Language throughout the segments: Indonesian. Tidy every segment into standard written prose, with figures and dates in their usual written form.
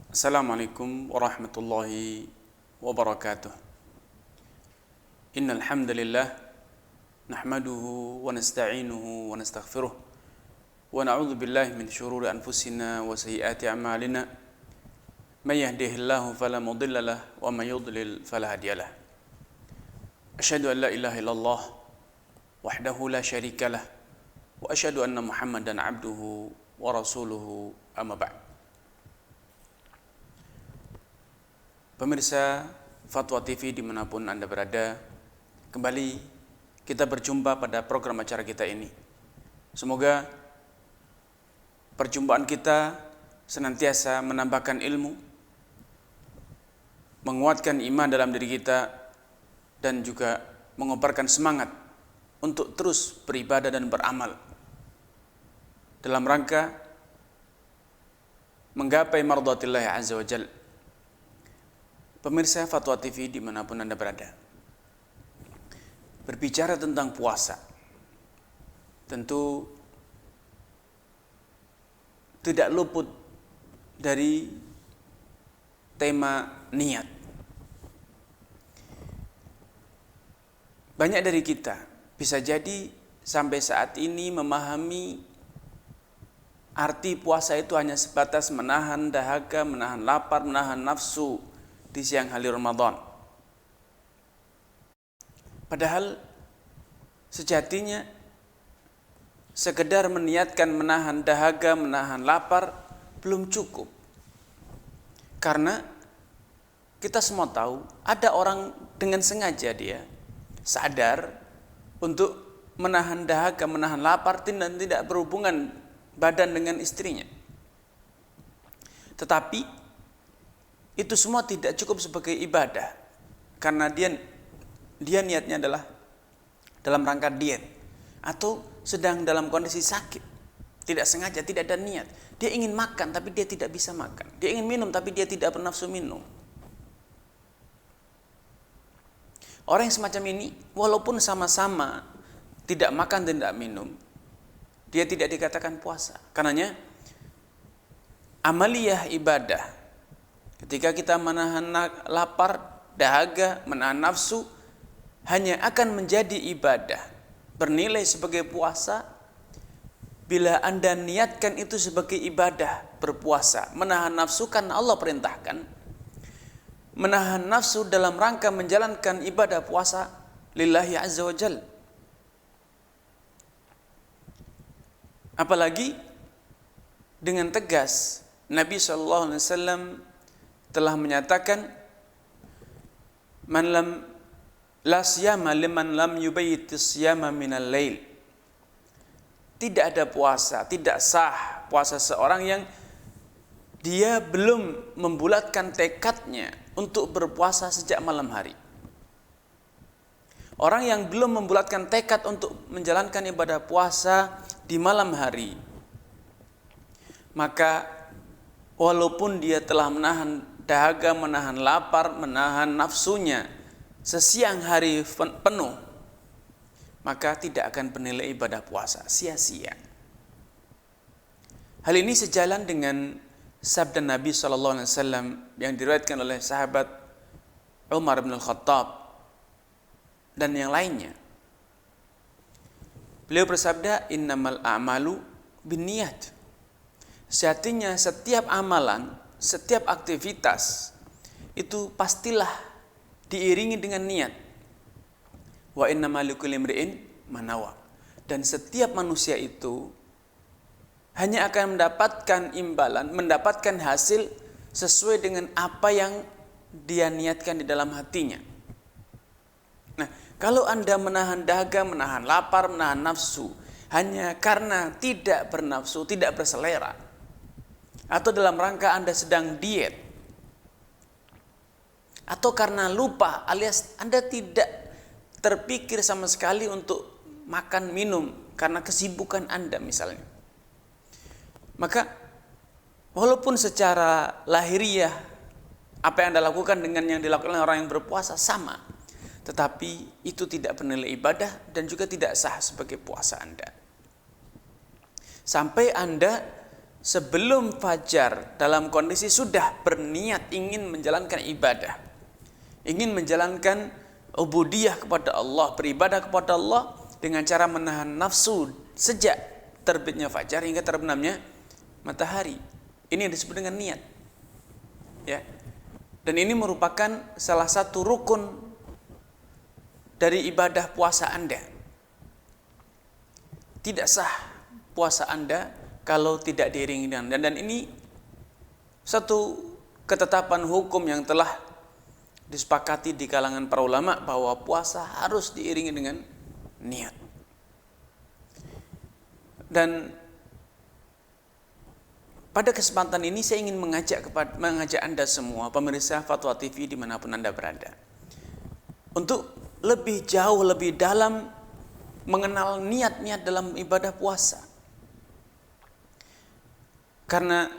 Assalamualaikum warahmatullahi wabarakatuh. Innal hamdalillah nahmaduhu wa nasta'inuhu wa nastaghfiruh wa na'udzu billahi min shururi anfusina wa sayyiati a'malina. May yahdihillahu fala mudilla lahu wa may yudlil fala hadiya lahu. Asyhadu an la ilaha illallah wahdahu la syarika lah wa asyhadu anna Muhammadan 'abduhu wa rasuluhu amma ba'd. Pemirsa Fatwa TV dimanapun Anda berada, kembali kita berjumpa pada program acara kita ini. Semoga perjumpaan kita senantiasa menambahkan ilmu, menguatkan iman dalam diri kita, dan juga mengobarkan semangat untuk terus beribadah dan beramal dalam rangka menggapai mardhatillah azza wa jalla. Pemirsa Fatwa TV dimanapun Anda berada, berbicara tentang puasa tentu tidak luput dari tema niat. Banyak dari kita bisa jadi sampai saat ini memahami arti puasa itu hanya sebatas menahan dahaga, menahan lapar, menahan nafsu di siang hari Ramadan. Padahal sejatinya sekedar meniatkan menahan dahaga, menahan lapar belum cukup. Karena kita semua tahu ada orang dengan sengaja dia sadar untuk menahan dahaga, menahan lapar dan tidak berhubungan badan dengan istrinya. Tetapi itu semua tidak cukup sebagai ibadah, karena dia niatnya adalah dalam rangka diet atau sedang dalam kondisi sakit, tidak sengaja, tidak ada niat. Dia ingin makan tapi dia tidak bisa makan, dia ingin minum tapi dia tidak bernafsu minum. Orang yang semacam ini walaupun sama-sama tidak makan dan tidak minum, dia tidak dikatakan puasa. Karenanya amaliyah ibadah, ketika kita menahan lapar, dahaga, menahan nafsu, hanya akan menjadi ibadah, bernilai sebagai puasa bila Anda niatkan itu sebagai ibadah berpuasa. Menahan nafsu karena Allah perintahkan, menahan nafsu dalam rangka menjalankan ibadah puasa lillahi azza wa jal. Apalagi dengan tegas Nabi SAW telah menyatakan, man lam la siyama liman lam yubayyit siyama minal lail. Tidak ada puasa, tidak sah puasa seorang yang dia belum membulatkan tekadnya untuk berpuasa sejak malam hari. Orang yang belum membulatkan tekad untuk menjalankan ibadah puasa di malam hari, maka walaupun dia telah menahan dahaga, menahan lapar, menahan nafsunya sesiang hari penuh, maka tidak akan bernilai ibadah puasa, sia-sia. Hal ini sejalan dengan sabda Nabi SAW yang diriwayatkan oleh sahabat Umar bin Khattab dan yang lainnya. Beliau bersabda, innamal a'malu binniyat. Sejatinya setiap amalan, setiap aktivitas itu pastilah diiringi dengan niat. Wa innamal likulli imri'in ma nawa. Dan setiap manusia itu hanya akan mendapatkan imbalan, mendapatkan hasil sesuai dengan apa yang dia niatkan di dalam hatinya. Nah, kalau Anda menahan dahaga, menahan lapar, menahan nafsu hanya karena tidak bernafsu, tidak berselera, atau dalam rangka Anda sedang diet, atau karena lupa alias Anda tidak terpikir sama sekali untuk makan minum karena kesibukan Anda misalnya, maka walaupun secara lahiriah apa yang Anda lakukan dengan yang dilakukan oleh orang yang berpuasa sama, tetapi itu tidak bernilai ibadah dan juga tidak sah sebagai puasa Anda. Sampai Anda sebelum fajar dalam kondisi sudah berniat ingin menjalankan ibadah, ingin menjalankan ubudiyah kepada Allah, beribadah kepada Allah dengan cara menahan nafsu sejak terbitnya fajar hingga terbenamnya matahari. Ini yang disebut dengan niat. Ya. Dan ini merupakan salah satu rukun dari ibadah puasa Anda. Tidak sah puasa Anda kalau tidak diiringi dengan, dan ini satu ketetapan hukum yang telah disepakati di kalangan para ulama bahwa puasa harus diiringi dengan niat. Dan pada kesempatan ini saya ingin mengajak Anda semua, pemirsa Fatwa TV dimanapun Anda berada, untuk lebih jauh, lebih dalam mengenal niat-niat dalam ibadah puasa. Karena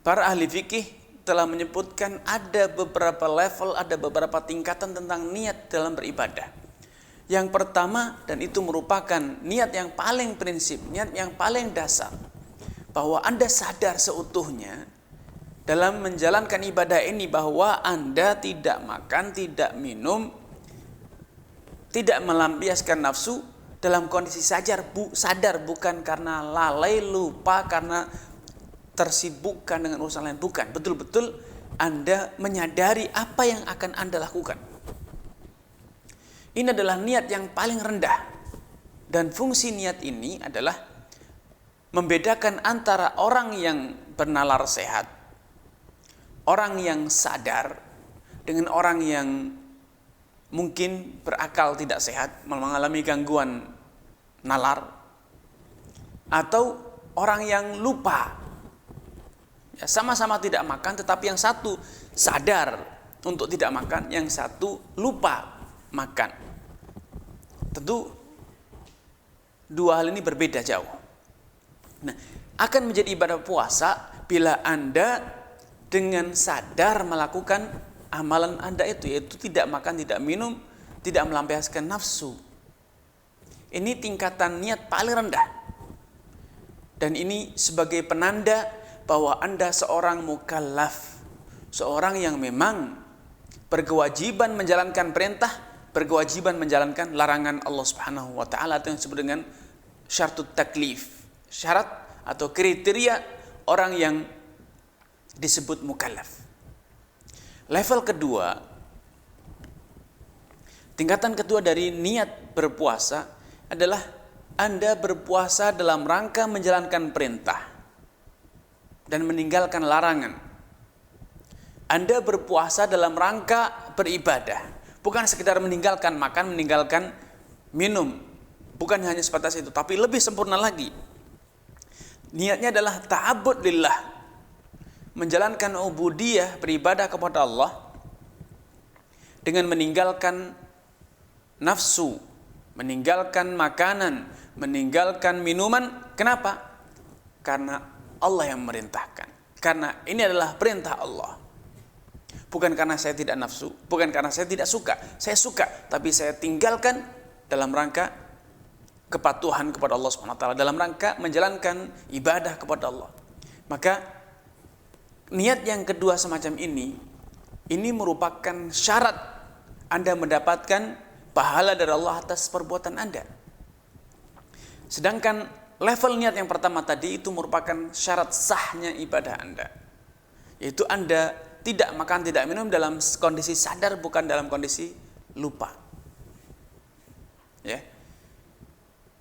para ahli fikih telah menyebutkan ada beberapa level, ada beberapa tingkatan tentang niat dalam beribadah. Yang pertama, dan itu merupakan niat yang paling prinsip, niat yang paling dasar, bahwa Anda sadar seutuhnya dalam menjalankan ibadah ini bahwa Anda tidak makan, tidak minum, tidak melampiaskan nafsu dalam kondisi sadar, bukan karena lalai, lupa, karena tersibukkan dengan urusan lain, bukan. Betul-betul Anda menyadari apa yang akan Anda lakukan. Ini adalah niat yang paling rendah. Dan fungsi niat ini adalah membedakan antara orang yang bernalar sehat, orang yang sadar, dengan orang yang mungkin berakal tidak sehat, mengalami gangguan nalar, atau orang yang lupa. Ya, sama-sama tidak makan, tetapi yang satu sadar untuk tidak makan, yang satu lupa makan. Tentu dua hal ini berbeda jauh. Nah, akan menjadi ibadah puasa bila Anda dengan sadar melakukan amalan Anda itu, yaitu tidak makan, tidak minum, tidak melampiaskan nafsu. Ini tingkatan niat paling rendah. Dan ini sebagai penanda bahwa Anda seorang mukallaf, seorang yang memang berkewajiban menjalankan perintah, berkewajiban menjalankan larangan Allah Subhanahu wa taala, atau yang disebut dengan syartut taklif, syarat atau kriteria orang yang disebut mukallaf. Level kedua, tingkatan kedua dari niat berpuasa adalah Anda berpuasa dalam rangka menjalankan perintah dan meninggalkan larangan. Anda berpuasa dalam rangka beribadah, bukan sekedar meninggalkan makan, meninggalkan minum, bukan hanya sebatas itu, tapi lebih sempurna lagi. Niatnya adalah ta'abbud lillah, menjalankan ubudiyah, beribadah kepada Allah dengan meninggalkan nafsu, meninggalkan makanan, meninggalkan minuman. Kenapa? Karena Allah yang memerintahkan. Karena ini adalah perintah Allah. Bukan karena saya tidak nafsu, bukan karena saya tidak suka. Saya suka, tapi saya tinggalkan dalam rangka kepatuhan kepada Allah Subhanahu wa taala, dalam rangka menjalankan ibadah kepada Allah. Maka niat yang kedua semacam ini merupakan syarat Anda mendapatkan pahala dari Allah atas perbuatan Anda. Sedangkan level niat yang pertama tadi itu merupakan syarat sahnya ibadah Anda, yaitu Anda tidak makan, tidak minum dalam kondisi sadar, bukan dalam kondisi lupa. Ya.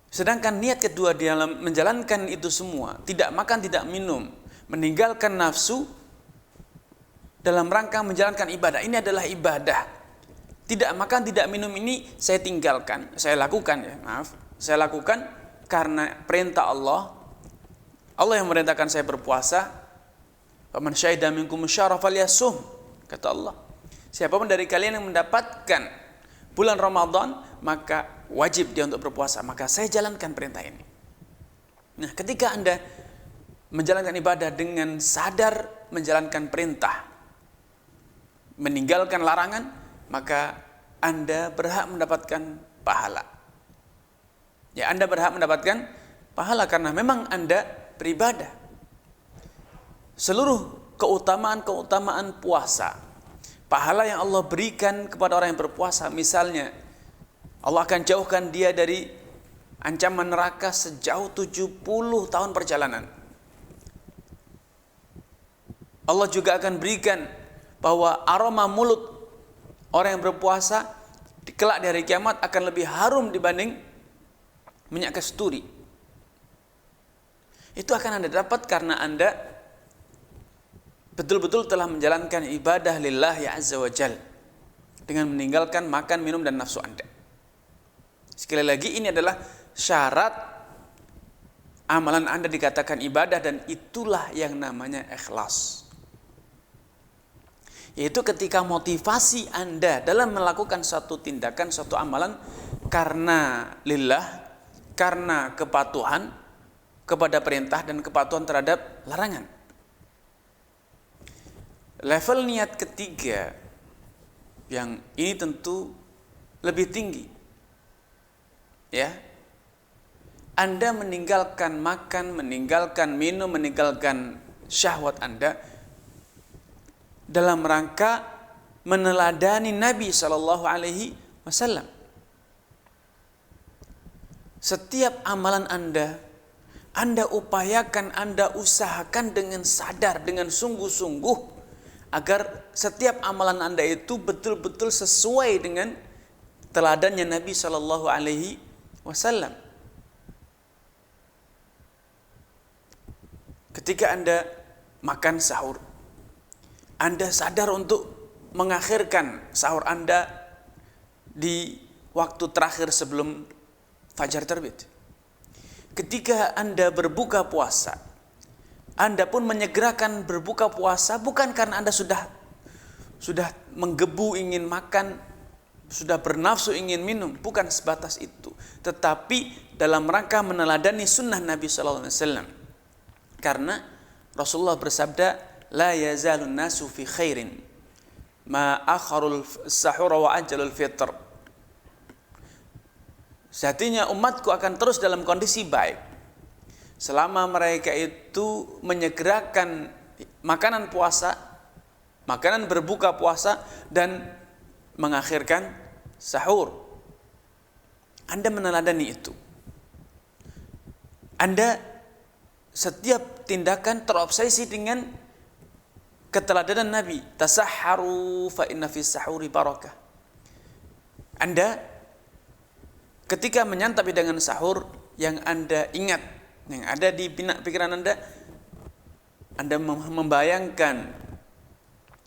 Sedangkan niat kedua dalam menjalankan itu semua, tidak makan, tidak minum, meninggalkan nafsu dalam rangka menjalankan ibadah, ini adalah ibadah. Tidak makan, tidak minum ini saya tinggalkan, saya lakukan, saya lakukan karena perintah Allah. Allah yang memerintahkan saya berpuasa. Faman syahida minkum syahra falyasum, kata Allah. Siapapun dari kalian yang mendapatkan bulan Ramadan, maka wajib dia untuk berpuasa. Maka saya jalankan perintah ini. Nah, ketika Anda menjalankan ibadah dengan sadar menjalankan perintah, meninggalkan larangan, maka Anda berhak mendapatkan pahala. Ya, Anda berhak mendapatkan pahala karena memang Anda beribadah. seluruh keutamaan-keutamaan puasa, pahala yang Allah berikan kepada orang yang berpuasa, misalnya Allah akan jauhkan dia dari ancaman neraka sejauh 70 tahun perjalanan. Allah juga akan berikan bahwa aroma mulut orang yang berpuasa kelak di hari kiamat akan lebih harum dibanding minyak kasturi. Itu akan Anda dapat karena Anda betul-betul telah menjalankan ibadah lillahi azza wa jal dengan meninggalkan makan, minum, dan nafsu Anda. Sekali lagi, ini adalah syarat amalan Anda dikatakan ibadah, dan itulah yang namanya ikhlas. Yaitu ketika motivasi Anda dalam melakukan suatu tindakan, suatu amalan karena lillah, karena kepatuhan kepada perintah dan kepatuhan terhadap larangan. Level niat ketiga yang ini tentu lebih tinggi. Ya. Anda meninggalkan makan, meninggalkan minum, meninggalkan syahwat Anda dalam rangka meneladani Nabi Shallallahu Alaihi Wasallam. Setiap amalan Anda upayakan, Anda usahakan dengan sadar, dengan sungguh-sungguh, agar setiap amalan Anda itu betul-betul sesuai dengan teladannya Nabi Shallallahu Alaihi Wasallam. Ketika Anda makan sahur, Anda sadar untuk mengakhirkan sahur Anda di waktu terakhir sebelum fajar terbit. Ketika Anda berbuka puasa, Anda pun menyegerakan berbuka puasa bukan karena Anda sudah menggebu ingin makan, sudah bernafsu ingin minum, bukan sebatas itu, tetapi dalam rangka meneladani sunnah Nabi Sallallahu Alaihi Wasallam. Karena Rasulullah bersabda, la yazalun nasu fi khairin ma akharul sahur wa ajalul fitr. Sejatinya umatku akan terus dalam kondisi baik selama mereka itu menyegerakan makanan puasa, makanan berbuka puasa, dan mengakhirkan sahur. Anda meneladani itu. Anda setiap tindakan terobsesi dengan keteladanan Nabi. Tasahharu fa inna fis sahuri barakah. Anda ketika menyantap hidangan sahur, yang Anda ingat, yang ada di pikiran Anda membayangkan,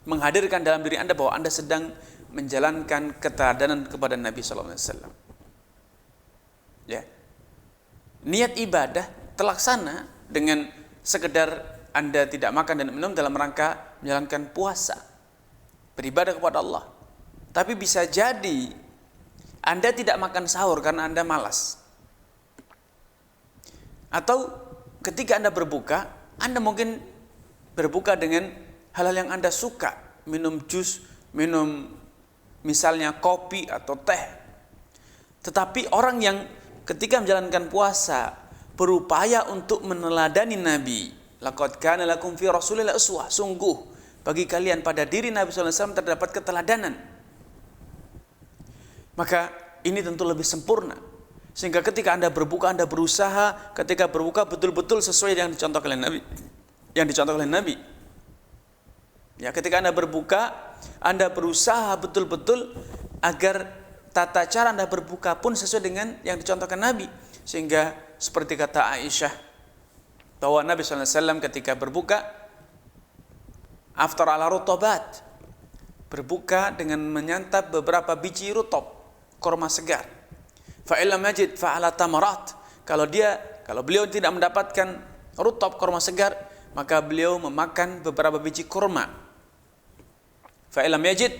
menghadirkan dalam diri Anda bahwa Anda sedang menjalankan keteladanan kepada Nabi Sallallahu Alaihi Wasallam. Ya, niat ibadah terlaksana dengan sekedar Anda tidak makan dan minum dalam rangka menjalankan puasa, beribadah kepada Allah. Tapi bisa jadi Anda tidak makan sahur karena Anda malas. Atau ketika Anda berbuka, Anda mungkin berbuka dengan hal-hal yang Anda suka, minum jus, minum misalnya kopi atau teh. Tetapi orang yang ketika menjalankan puasa berupaya untuk meneladani Nabi, laqad kana lakum fi Rasulillah uswah, sungguh bagi kalian pada diri Nabi sallallahu alaihi wasallam terdapat keteladanan. Maka ini tentu lebih sempurna. Sehingga ketika Anda berbuka, Anda berusaha ketika berbuka betul-betul sesuai yang dicontohkan oleh Nabi. Yang dicontohkan oleh Nabi. Ya, ketika Anda berbuka, Anda berusaha betul-betul agar tata cara Anda berbuka pun sesuai dengan yang dicontohkan Nabi. Sehingga seperti kata Aisyah, bahwa Nabi SAW ketika berbuka, aftar ala rutobat, berbuka dengan menyantap beberapa biji rutob, korma segar. Fa'ilam majid fa'ala tamarat. Kalau beliau tidak mendapatkan rutob, korma segar, maka beliau memakan beberapa biji korma. Fa'ilam majid,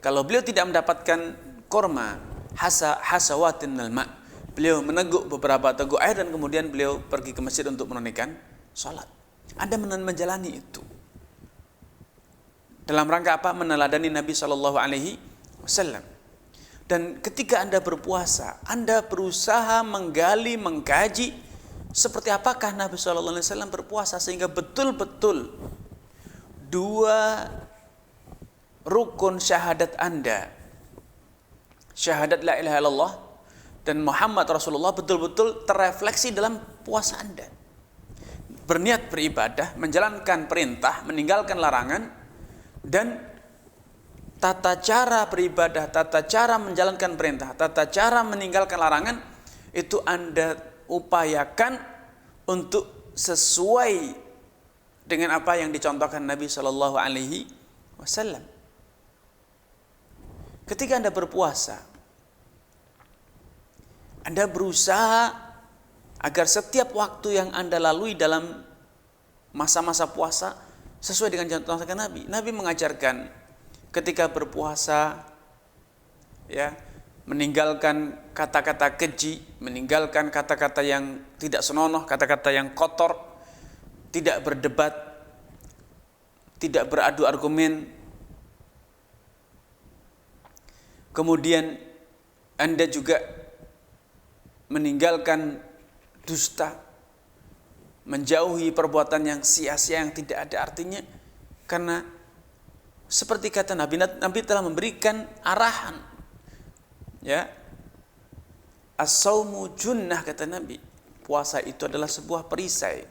kalau beliau tidak mendapatkan korma, hasawatin al-ma', beliau meneguk beberapa teguk air dan kemudian beliau pergi ke masjid untuk menunaikan salat. Anda menjalani itu dalam rangka apa? Meneladani Nabi Shallallahu Alaihi Wasallam. Dan ketika Anda berpuasa, Anda berusaha menggali, mengkaji seperti apakah Nabi Shallallahu Alaihi Wasallam berpuasa, sehingga betul-betul dua rukun syahadat Anda, syahadat la ilaha illallah dan Muhammad Rasulullah, betul-betul terrefleksi dalam puasa Anda. Berniat beribadah, menjalankan perintah, meninggalkan larangan, dan tata cara beribadah, tata cara menjalankan perintah, tata cara meninggalkan larangan, itu Anda upayakan untuk sesuai dengan apa yang dicontohkan Nabi Shallallahu Alaihi Wasallam. Ketika Anda berpuasa, Anda berusaha agar setiap waktu yang Anda lalui dalam masa-masa puasa sesuai dengan contohnya Nabi. Nabi mengajarkan ketika berpuasa, ya, meninggalkan kata-kata keji, meninggalkan kata-kata yang tidak senonoh, kata-kata yang kotor, tidak berdebat, tidak beradu argumen. Kemudian Anda juga meninggalkan dusta, menjauhi perbuatan yang sia-sia yang tidak ada artinya. Karena seperti kata Nabi, Nabi telah memberikan arahan, ya, as-saumu junnah, kata Nabi, puasa itu adalah sebuah perisai.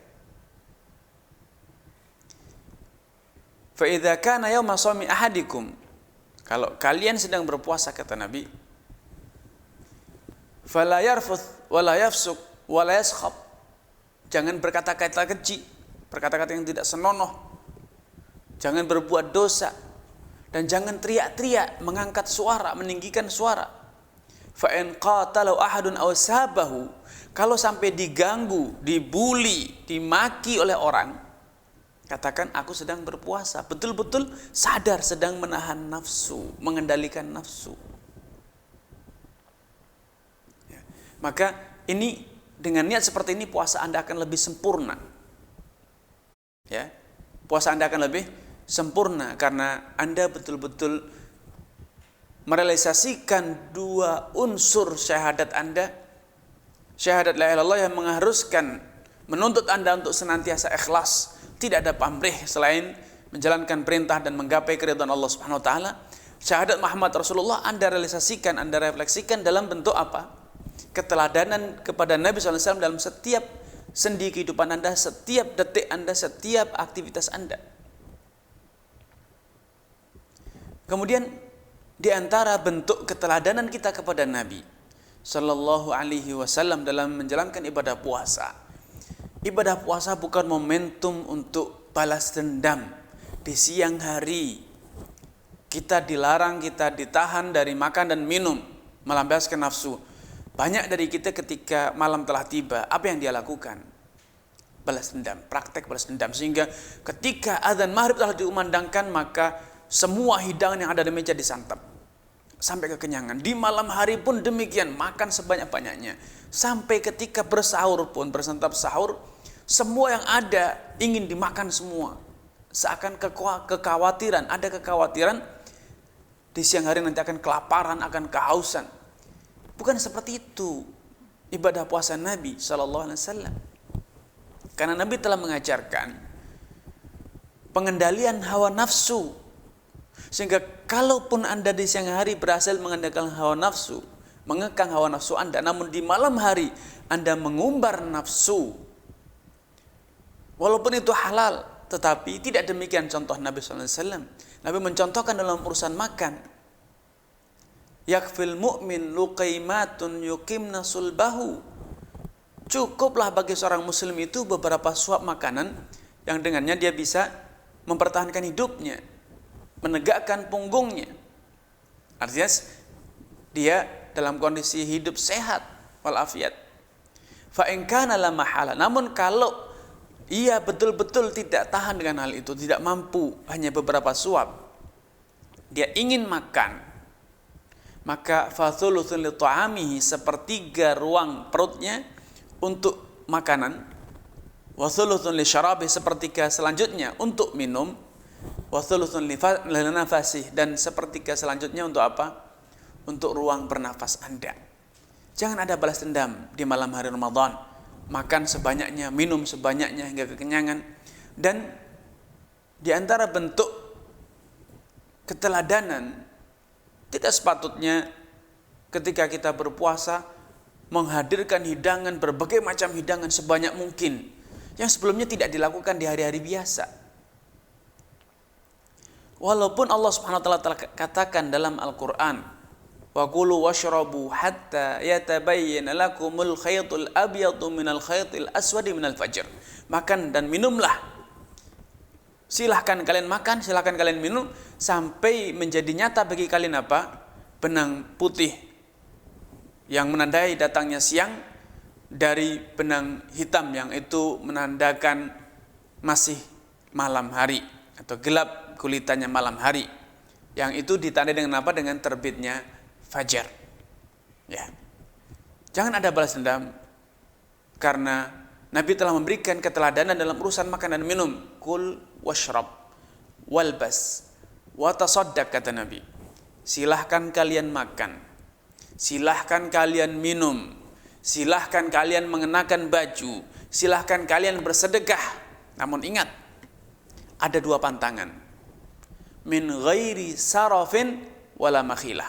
Fa idza kana yauma shaumi ahadikum, kalau kalian sedang berpuasa, kata Nabi, fala yarfuth wala yafsuk wala yaskhab, jangan berkata-kata keji, berkata-kata yang tidak senonoh, jangan berbuat dosa, dan jangan teriak-teriak, mengangkat suara, meninggikan suara. Fa in qatalu ahadun aw sabahu, kalau sampai diganggu, dibuli, dimaki oleh orang, katakan aku sedang berpuasa, betul-betul sadar sedang menahan nafsu, mengendalikan nafsu. Ya. Maka ini dengan niat seperti ini puasa Anda akan lebih sempurna. Ya. Puasa Anda akan lebih sempurna karena Anda betul-betul merealisasikan dua unsur syahadat Anda. Syahadat la ilaha illallah yang mengharuskan, menuntut Anda untuk senantiasa ikhlas, tidak ada pamrih selain menjalankan perintah dan menggapai keridhaan Allah Subhanahu wa taala. Syahadat Muhammad Rasulullah Anda realisasikan, Anda refleksikan dalam bentuk apa? Keteladanan kepada Nabi SAW dalam setiap sendi kehidupan Anda, setiap detik Anda, setiap aktivitas Anda. Kemudian di antara bentuk keteladanan kita kepada Nabi Sallallahu Alaihi Wasallam dalam menjalankan ibadah puasa, ibadah puasa bukan momentum untuk balas dendam. Di siang hari kita dilarang, kita ditahan dari makan dan minum, melampiaskan nafsu. Banyak dari kita ketika malam telah tiba, apa yang dia lakukan? Balas dendam, praktek balas dendam. Sehingga ketika azan maghrib telah diumandangkan, maka semua hidangan yang ada di meja disantap sampai kekenyangan. Di malam hari pun demikian, makan sebanyak-banyaknya. Sampai ketika bersahur pun, bersantap sahur, semua yang ada ingin dimakan semua. Seakan kekhawatiran, ada kekhawatiran di siang hari nanti akan kelaparan, akan kehausan. Bukan seperti itu ibadah puasa Nabi Sallallahu Alaihi Wasallam. Karena Nabi telah mengajarkan pengendalian hawa nafsu. Sehingga kalaupun Anda di siang hari berhasil mengendalikan hawa nafsu, mengekang hawa nafsu Anda, namun di malam hari Anda mengumbar nafsu, walaupun itu halal, tetapi tidak demikian contoh Nabi SAW. Nabi mencontohkan dalam urusan makan, yakfil mu'min luqaimatun yuqimna sulbahu, cukuplah bagi seorang muslim itu beberapa suap makanan yang dengannya dia bisa mempertahankan hidupnya, menegakkan punggungnya. Artinya dia dalam kondisi hidup sehat walafiat. Fa in kana la mahala, namun kalau ia betul-betul tidak tahan dengan hal itu, tidak mampu, hanya beberapa suap, dia ingin makan, maka fa thuluthun li ta'amihi, sepertiga ruang perutnya untuk makanan, wa thuluthun li syarabi, sepertiga selanjutnya untuk minum, wa thuluthun li nafasih, dan sepertiga selanjutnya untuk apa? Untuk ruang bernafas Anda. Jangan ada balas dendam di malam hari Ramadan. Makan sebanyaknya, minum sebanyaknya hingga kekenyangan. Dan Di antara bentuk keteladanan, tidak sepatutnya ketika kita berpuasa menghadirkan hidangan, berbagai macam hidangan sebanyak mungkin yang sebelumnya tidak dilakukan di hari-hari biasa. Walaupun Allah Subhanahu wa taala telah katakan dalam Al-Qur'an, wa kulu washrabu hatta yatabayyana lakumul khaytul abyadu minal khaytil aswadi minal fajr. Makan dan minumlah. Silahkan kalian makan, silahkan kalian minum sampai menjadi nyata bagi kalian apa? Benang putih yang menandai datangnya siang dari benang hitam yang itu menandakan masih malam hari atau gelap kulitannya malam hari. Yang itu ditandai dengan apa? Dengan terbitnya fajar. Ya. Jangan ada balas dendam karena Nabi telah memberikan keteladanan dalam urusan makan dan minum. Kul washrab walbas wa tasaddaq, kata Nabi. Silahkan kalian makan, silahkan kalian minum, silahkan kalian mengenakan baju, silahkan kalian bersedekah. Namun ingat, ada dua pantangan. Min ghairi sarafin wala makhilah.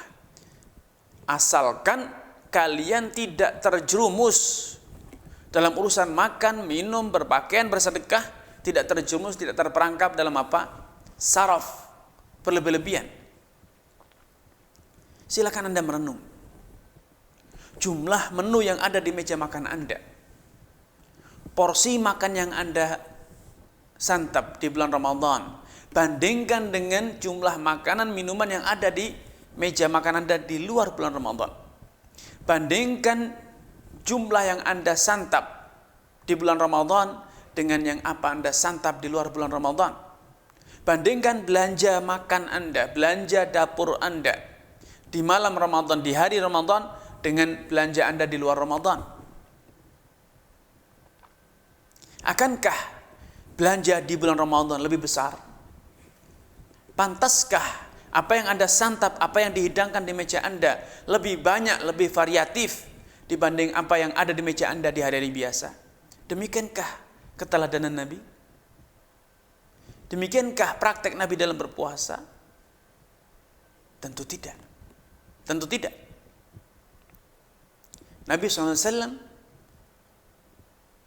Asalkan kalian tidak terjerumus dalam urusan makan, minum, berpakaian, bersedekah, tidak terjerumus, tidak terperangkap dalam apa? Saraf, berlebih-lebihan. Silakan Anda merenung. Jumlah menu yang ada di meja makan Anda, porsi makan yang Anda santap di bulan Ramadan, bandingkan dengan jumlah makanan minuman yang ada di meja makan Anda di luar bulan Ramadan. Bandingkan jumlah yang Anda santap di bulan Ramadan dengan yang apa Anda santap di luar bulan Ramadan. Bandingkan belanja makan Anda, belanja dapur Anda di malam Ramadan, di hari Ramadan dengan belanja Anda di luar Ramadan. Akankah belanja di bulan Ramadan lebih besar? Pantaskah apa yang Anda santap, apa yang dihidangkan di meja Anda lebih banyak, lebih variatif dibanding apa yang ada di meja Anda di hari-hari biasa? Demikiankah keteladanan Nabi? Demikiankah praktek Nabi dalam berpuasa? Tentu tidak. Tentu tidak. Nabi SAW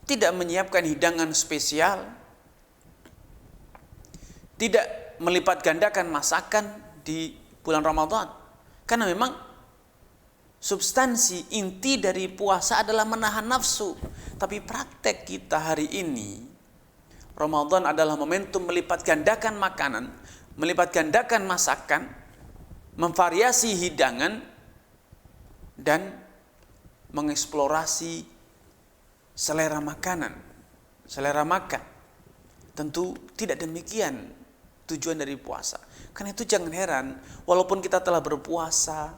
tidak menyiapkan hidangan spesial, tidak melipat gandakan masakan di bulan Ramadan. Karena memang substansi inti dari puasa adalah menahan nafsu. Tapi praktek kita hari ini, Ramadan adalah momentum melipat gandakan makanan, melipat gandakan masakan, memvariasi hidangan, dan mengeksplorasi selera makanan, selera makan. Tentu tidak demikian tujuan dari puasa. Karena itu jangan heran, walaupun kita telah berpuasa,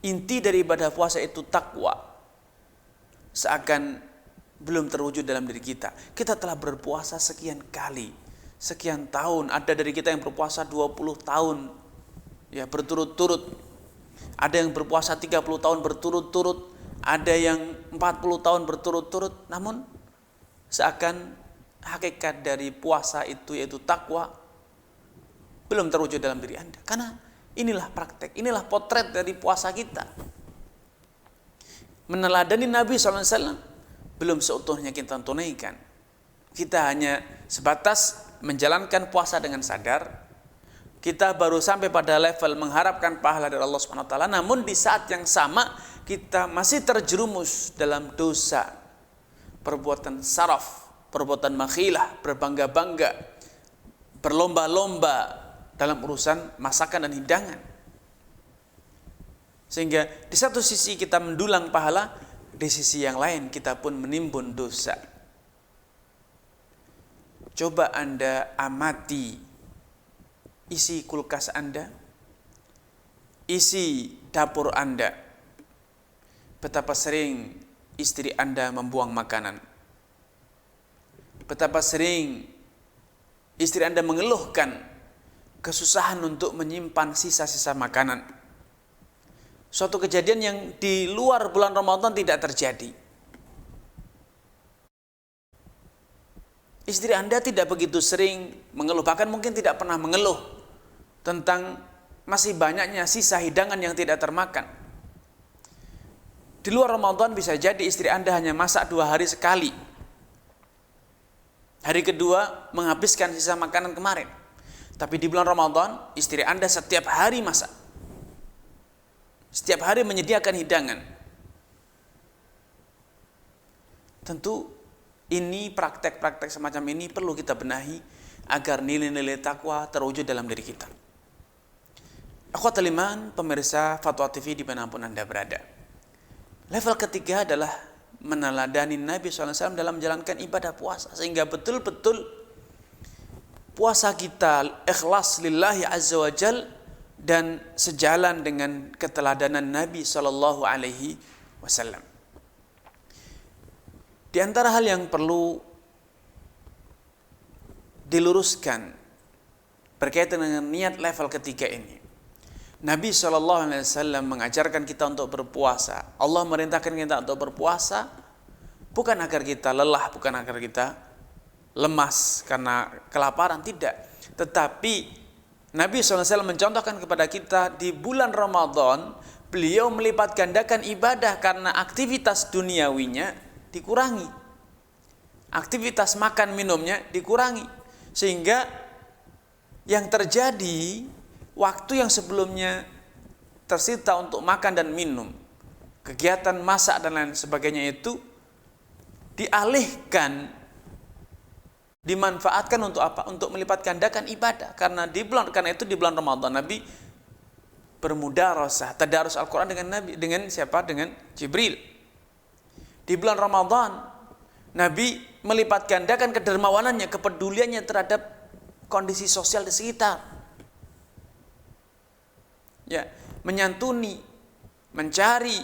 inti dari ibadah puasa itu takwa, seakan belum terwujud dalam diri kita. Kita telah berpuasa sekian kali, sekian tahun. Ada dari kita yang berpuasa 20 tahun ya berturut-turut. Ada yang berpuasa 30 tahun berturut-turut, ada yang 40 tahun berturut-turut. Namun seakan hakikat dari puasa itu yaitu takwa belum terwujud dalam diri Anda. Karena inilah praktek, inilah potret dari puasa kita. Meneladani Nabi SAW belum seutuhnya kita tunaikan. Kita hanya sebatas menjalankan puasa dengan sadar. Kita baru sampai pada level mengharapkan pahala dari Allah Subhanahu wa taala, namun di saat yang sama kita masih terjerumus dalam dosa, perbuatan saraf, perbuatan makhilah, berbangga-bangga, berlomba-lomba dalam urusan masakan dan hidangan. Sehingga di satu sisi kita mendulang pahala, di sisi yang lain kita pun menimbun dosa. Coba Anda amati isi kulkas Anda, isi dapur Anda. Betapa sering istri Anda membuang makanan. Betapa sering istri Anda mengeluhkan kesusahan untuk menyimpan sisa-sisa makanan. Suatu kejadian yang di luar bulan Ramadan tidak terjadi. Istri Anda tidak begitu sering mengeluh, bahkan mungkin tidak pernah mengeluh tentang masih banyaknya sisa hidangan yang tidak termakan. Di luar Ramadan bisa jadi istri Anda hanya masak 2 hari sekali. Hari kedua menghabiskan sisa makanan kemarin. Tapi di bulan Ramadan istri Anda setiap hari masak. Setiap hari menyediakan hidangan. Tentu ini praktek-praktek semacam ini perlu kita benahi agar nilai-nilai takwa terwujud dalam diri kita. Akhwatul iman, pemirsa Fatwa TV dimanapun Anda berada. Level ketiga adalah meneladani Nabi SAW dalam menjalankan ibadah puasa. Sehingga betul-betul puasa kita ikhlas lillahi azza wa jal dan sejalan dengan keteladanan Nabi SAW. Di antara hal yang perlu diluruskan berkaitan dengan niat level ketiga ini, Nabi SAW mengajarkan kita untuk berpuasa. Allah merintahkan kita untuk berpuasa bukan agar kita lelah, bukan agar kita lemas karena kelaparan, tidak. Tetapi Nabi SAW mencontohkan kepada kita di bulan Ramadan, beliau melipat gandakan ibadah karena aktivitas duniawinya dikurangi, aktivitas makan minumnya dikurangi, sehingga yang terjadi waktu yang sebelumnya tersita untuk makan dan minum, kegiatan masak dan lain sebagainya itu dialihkan, dimanfaatkan untuk apa? Untuk melipat gandakan ibadah. Karena itu di bulan Ramadan Nabi bermudarasah, tadarus Al-Quran dengan siapa? Dengan Jibril. Di bulan Ramadan Nabi melipat gandakan kedermawanannya, kepeduliannya terhadap kondisi sosial di sekitar. Ya, menyantuni, mencari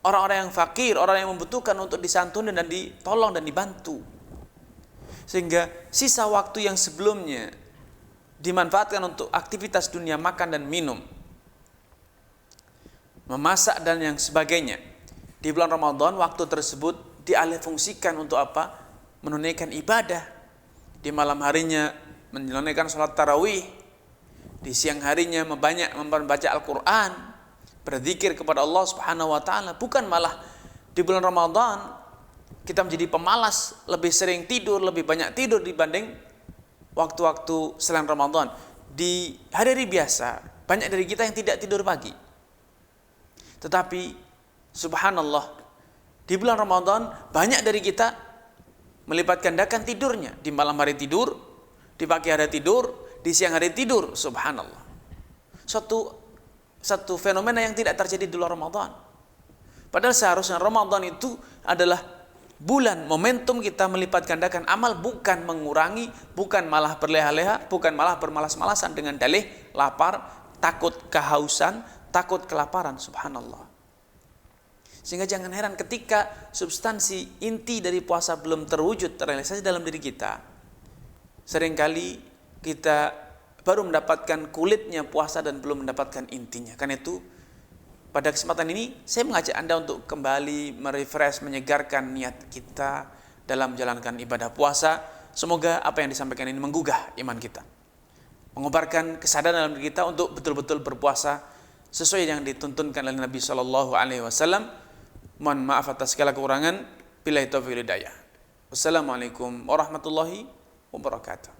orang-orang yang fakir, orang yang membutuhkan untuk disantuni dan ditolong dan dibantu. Sehingga sisa waktu yang sebelumnya dimanfaatkan untuk aktivitas dunia, makan dan minum, memasak dan yang sebagainya. Di bulan Ramadan waktu tersebut dialihfungsikan untuk apa? Menunaikan ibadah. Di malam harinya menunaikan sholat tarawih, di siang harinya membaca Al-Quran, berzikir kepada Allah Subhanahu wa Ta'ala. Bukan malah di bulan Ramadan kita menjadi pemalas, lebih sering tidur, lebih banyak tidur dibanding waktu-waktu selain Ramadan. Di hari-hari biasa banyak dari kita yang tidak tidur pagi. Tetapi subhanallah, di bulan Ramadan banyak dari kita melipat gandakan tidurnya. Di malam hari tidur, di pagi hari tidur, di siang hari tidur. Subhanallah. Satu fenomena yang tidak terjadi di luar Ramadan. Padahal seharusnya Ramadan itu adalah bulan momentum kita melipat gandakan amal, bukan mengurangi, bukan malah berleha-leha, bukan malah bermalas-malasan dengan dalih lapar, takut kehausan, takut kelaparan. Subhanallah. Sehingga jangan heran ketika substansi inti dari puasa belum terwujud, terrealisasi dalam diri kita. Seringkali kita baru mendapatkan kulitnya puasa dan belum mendapatkan intinya. Karena itu pada kesempatan ini saya mengajak Anda untuk kembali merefresh, menyegarkan niat kita dalam menjalankan ibadah puasa. Semoga apa yang disampaikan ini menggugah iman kita, mengobarkan kesadaran dalam diri kita untuk betul-betul berpuasa sesuai yang dituntunkan oleh Nabi SAW. Mohon maaf atas segala kekurangan. Billahi taufiq wal hidayah. Wassalamualaikum warahmatullahi wabarakatuh.